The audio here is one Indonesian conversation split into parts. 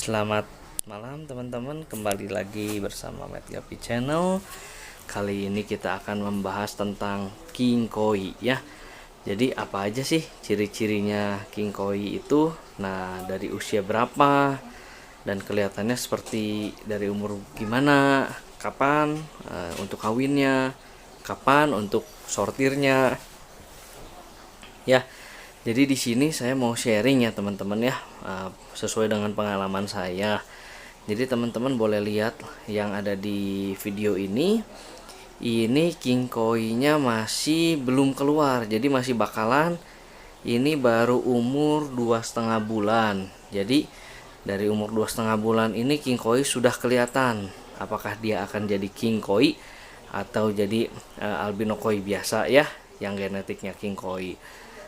Selamat malam teman-teman, kembali lagi bersama Matt Gapi Channel. Kali ini kita akan membahas tentang king koi ya. Jadi apa aja sih ciri-cirinya king koi itu? Nah, dari usia berapa? Dan kelihatannya seperti dari umur gimana? Kapan untuk kawinnya? Kapan untuk sortirnya? Ya. Jadi di sini saya mau sharing ya teman-teman ya, sesuai dengan pengalaman saya. Jadi teman-teman boleh lihat yang ada di video ini. Ini king koi-nya masih belum keluar, jadi masih bakalan. Ini baru umur 2,5 bulan. Jadi dari umur 2,5 bulan ini king koi sudah kelihatan. Apakah dia akan jadi king koi atau jadi albino koi biasa ya, yang genetiknya king koi.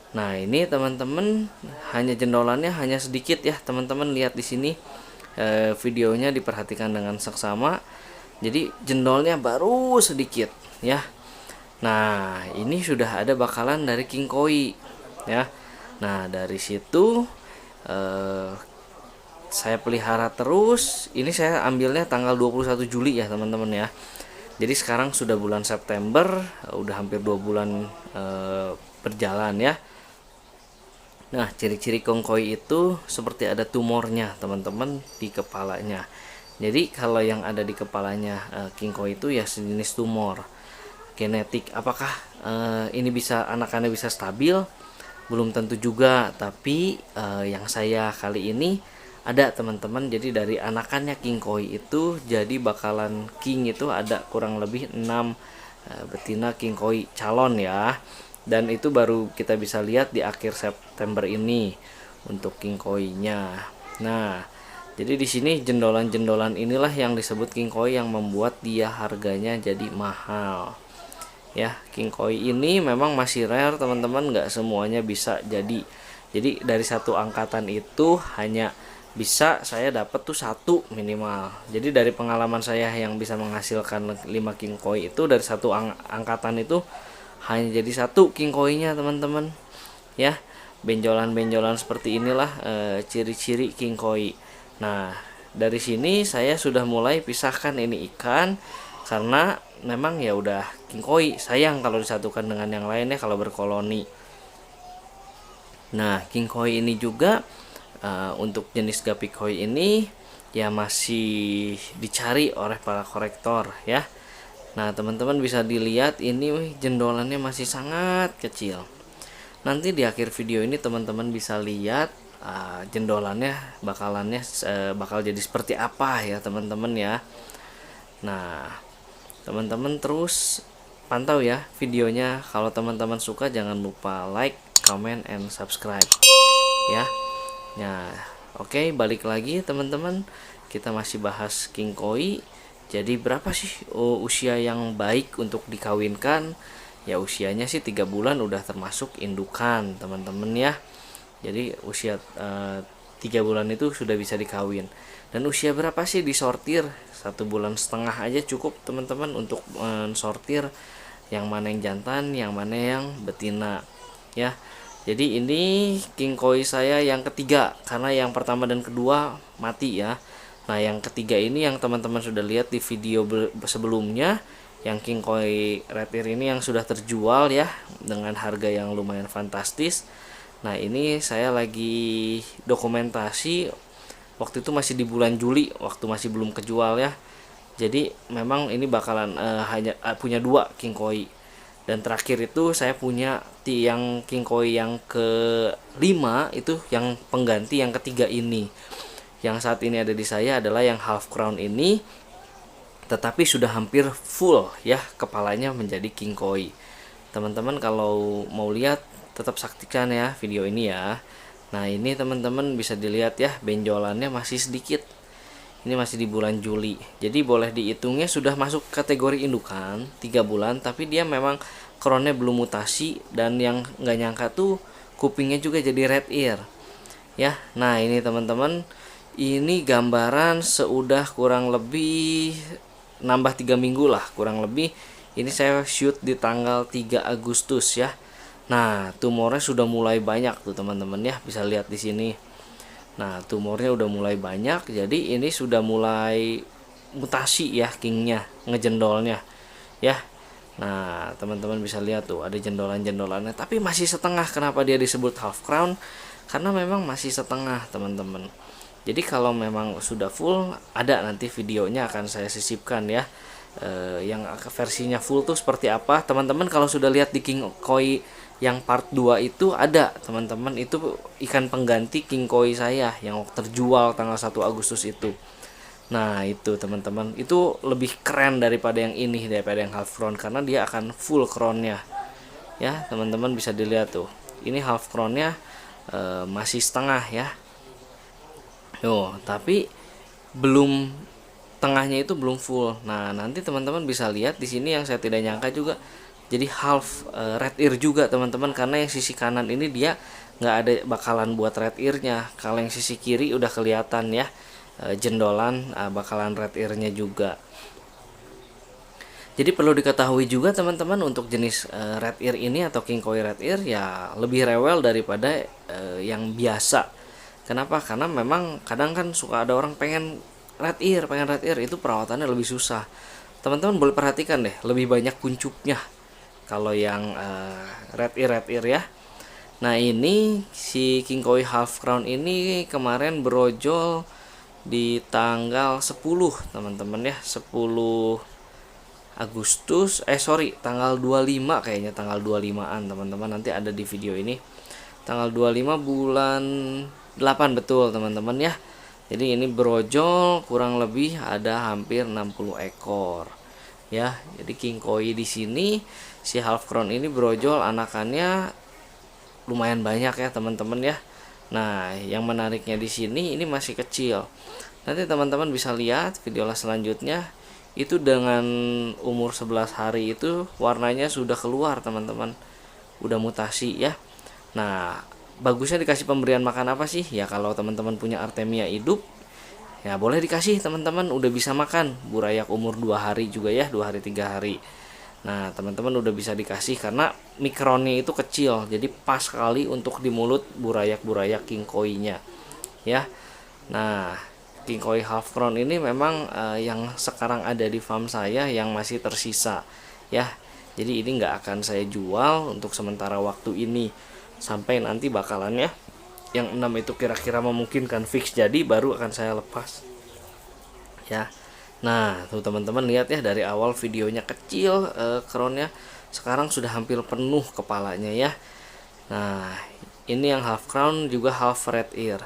Nah, ini teman-teman hanya jendolannya hanya sedikit ya, teman-teman lihat di sini videonya diperhatikan dengan seksama. Jadi jendolnya baru sedikit ya. Nah, ini sudah ada bakalan dari king koi ya. Nah, dari situ saya pelihara terus. Ini saya ambilnya tanggal 21 Juli ya, teman-teman ya. Jadi sekarang sudah bulan September, udah hampir 2 bulan berjalan ya. Nah, ciri-ciri king koi itu seperti ada tumornya teman-teman di kepalanya. Jadi kalau yang ada di kepalanya king koi itu ya sejenis tumor genetik. Apakah ini bisa anakannya bisa stabil? Belum tentu juga. Tapi yang saya kali ini ada teman-teman. Jadi dari anakannya king koi itu jadi bakalan king itu ada kurang lebih 6 betina king koi calon ya. Dan itu baru kita bisa lihat di akhir September ini untuk king koi-nya. Nah, jadi di sini jendolan-jendolan inilah yang disebut king koi yang membuat dia harganya jadi mahal. Ya, king koi ini memang masih rare teman-teman, nggak semuanya bisa jadi. Jadi dari satu angkatan itu hanya bisa saya dapat tuh satu minimal. Jadi dari pengalaman saya yang bisa menghasilkan 5 king koi itu dari satu angkatan itu hanya jadi satu king koi-nya teman-teman ya. Benjolan-benjolan seperti inilah ciri-ciri king koi. Nah, dari sini saya sudah mulai pisahkan ini ikan karena memang ya udah king koi, sayang kalau disatukan dengan yang lainnya kalau berkoloni. Nah, king koi ini juga untuk jenis guppy koi ini ya masih dicari oleh para kolektor ya. Nah, teman-teman bisa dilihat ini jendolannya masih sangat kecil. Nanti di akhir video ini teman-teman bisa lihat jendolannya bakal jadi seperti apa ya teman-teman ya. Nah, teman-teman terus pantau ya videonya. Kalau teman-teman suka jangan lupa like, comment, and subscribe ya. Nah, oke, balik lagi teman-teman. Kita masih bahas king koi. Jadi berapa sih usia yang baik untuk dikawinkan? Ya usianya sih 3 bulan udah termasuk indukan teman-teman ya. Jadi usia 3 bulan itu sudah bisa dikawin. Dan usia berapa sih disortir? 1,5 bulan aja cukup teman-teman untuk sortir yang mana yang jantan, yang mana yang betina ya. Jadi ini king koi saya yang ketiga, karena yang pertama dan kedua mati ya. Nah, yang ketiga ini yang teman-teman sudah lihat di video sebelumnya, yang king koi red ear ini yang sudah terjual ya dengan harga yang lumayan fantastis. Nah, ini saya lagi dokumentasi waktu itu masih di bulan Juli, waktu masih belum kejual ya. Jadi memang ini bakalan hanya punya 2 king koi. Dan terakhir itu saya punya yang king koi yang ke-5 itu yang pengganti yang ketiga ini. Yang saat ini ada di saya adalah yang half crown ini, tetapi sudah hampir full ya kepalanya menjadi king koi. Teman-teman kalau mau lihat tetap saksikan ya video ini ya. Nah, ini teman-teman bisa dilihat ya benjolannya masih sedikit. Ini masih di bulan Juli. Jadi boleh dihitungnya sudah masuk kategori indukan 3 bulan, tapi dia memang crownnya belum mutasi. Dan yang nggak nyangka tuh kupingnya juga jadi red ear ya. Nah, ini teman-teman, ini gambaran seudah kurang lebih nambah 3 minggu lah kurang lebih. Ini saya shoot di tanggal 3 Agustus ya. Nah, tumornya sudah mulai banyak tuh teman-teman ya, bisa lihat di sini. Nah, tumornya udah mulai banyak, jadi ini sudah mulai mutasi ya kingnya, ngejendolnya ya. Nah, teman-teman bisa lihat tuh ada jendolan-jendolannya, tapi masih setengah. Kenapa dia disebut half crown? Karena memang masih setengah, teman-teman. Jadi kalau memang sudah full, ada nanti videonya akan saya sisipkan ya. Yang versinya full tuh seperti apa? Teman-teman kalau sudah lihat di King Koi yang part 2 itu ada, teman-teman, itu ikan pengganti king koi saya yang terjual tanggal 1 Agustus itu. Nah, itu teman-teman, itu lebih keren daripada yang ini, daripada yang half crown, karena dia akan full crownnya ya. Teman-teman bisa dilihat tuh, ini half crownnya masih setengah ya. Tapi belum, tengahnya itu belum full. Nah, nanti teman-teman bisa lihat di sini yang saya tidak nyangka juga, jadi half red ear juga teman-teman, karena yang sisi kanan ini dia nggak ada bakalan buat red earnya. Kalau yang sisi kiri udah kelihatan ya, jendolan bakalan red earnya juga. Jadi perlu diketahui juga teman-teman, untuk jenis red ear ini atau king koi red ear ya lebih rewel daripada yang biasa. Kenapa? Karena memang kadang kan suka ada orang pengen red ear itu perawatannya lebih susah. Teman-teman boleh perhatikan deh, lebih banyak kuncupnya kalau yang red ear ya. Nah, ini si king koi half crown ini kemarin brojol di tanggal 10 teman-teman ya, 10 Agustus, tanggal 25, kayaknya tanggal 25-an teman-teman, nanti ada di video ini. Tanggal 25 bulan 8 betul teman-teman ya. Jadi ini brojol kurang lebih ada hampir 60 ekor. Ya, jadi king koi di sini si half crown ini brojol anakannya lumayan banyak ya teman-teman ya. Nah, yang menariknya di sini ini masih kecil. Nanti teman-teman bisa lihat video selanjutnya, itu dengan umur 11 hari itu warnanya sudah keluar teman-teman, udah mutasi ya. Nah, bagusnya dikasih pemberian makan apa sih ya? Kalau teman-teman punya Artemia hidup ya boleh dikasih teman-teman, udah bisa makan burayak umur 2 hari juga ya, 2 hari 3 hari. Nah, teman-teman udah bisa dikasih karena mikronnya itu kecil, jadi pas sekali untuk di mulut burayak-burayak king koi-nya ya. Nah, king koi half crown ini memang yang sekarang ada di farm saya yang masih tersisa ya. Jadi ini nggak akan saya jual untuk sementara waktu ini, sampai nanti bakalannya yang 6 itu kira-kira memungkinkan fix jadi, baru akan saya lepas ya. Nah, tuh teman-teman lihat ya, dari awal videonya kecil crownnya, sekarang sudah hampir penuh kepalanya ya. Nah, ini yang half crown juga half red ear.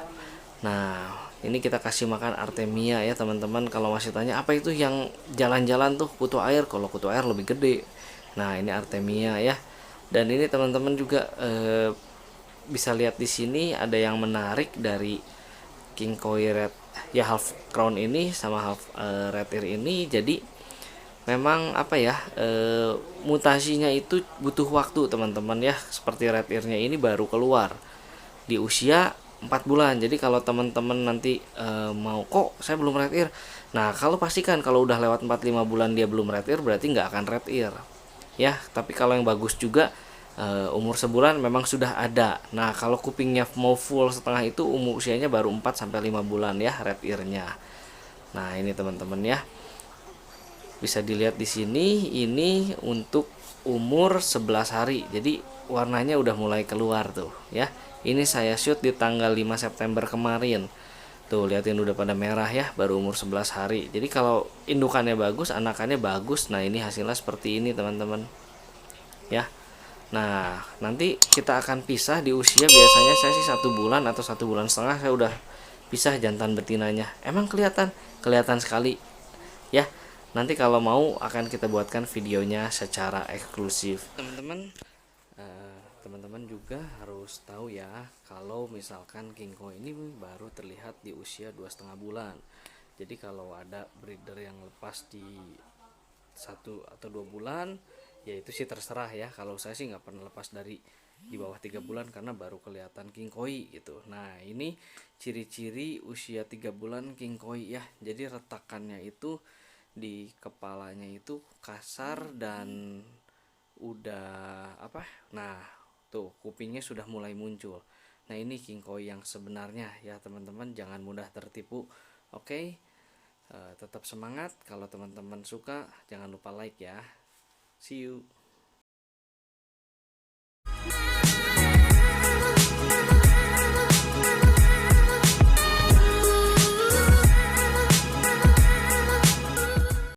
Nah, ini kita kasih makan Artemia ya teman-teman. Kalau masih tanya apa itu yang jalan-jalan tuh kutu air, kalau kutu air lebih gede. Nah, ini Artemia ya. Dan ini teman-teman juga bisa lihat di sini ada yang menarik dari king koi red ya half crown ini sama half red ear ini. Jadi memang apa ya, mutasinya itu butuh waktu teman-teman ya. Seperti red earnya ini baru keluar di usia 4 bulan. Jadi kalau teman-teman nanti mau, kok saya belum red ear, nah kalau pastikan kalau udah lewat 4-5 bulan dia belum red ear, berarti nggak akan red ear ya. Tapi kalau yang bagus juga umur sebulan memang sudah ada. Nah, kalau kupingnya mau full setengah itu usianya baru 4-5 bulan ya red earnya. Nah, ini teman-teman ya, bisa dilihat di sini, ini untuk umur 11 hari. Jadi warnanya udah mulai keluar tuh ya. Ini saya shoot di tanggal 5 September kemarin. Tuh, liatin udah pada merah ya, baru umur 11 hari. Jadi kalau indukannya bagus, anakannya bagus. Nah, ini hasilnya seperti ini teman-teman ya. Nah, nanti kita akan pisah di usia, biasanya saya sih 1 bulan atau 1,5 bulan saya udah pisah jantan betinanya. Emang kelihatan sekali ya. Nanti kalau mau akan kita buatkan videonya secara eksklusif teman-teman. Teman-teman juga harus tahu ya, kalau misalkan king koi ini baru terlihat di usia 2,5 bulan. Jadi kalau ada breeder yang lepas di 1 atau 2 bulan, ya itu sih terserah ya. Kalau saya sih nggak pernah lepas dari di bawah 3 bulan karena baru kelihatan king koi gitu. Nah, ini ciri-ciri usia 3 bulan king koi ya. Jadi retakannya itu di kepalanya itu kasar dan udah apa, nah tuh kupingnya sudah mulai muncul. Nah, ini king koi yang sebenarnya ya teman-teman, jangan mudah tertipu. Oke, tetap semangat. Kalau teman-teman suka jangan lupa like ya. See you.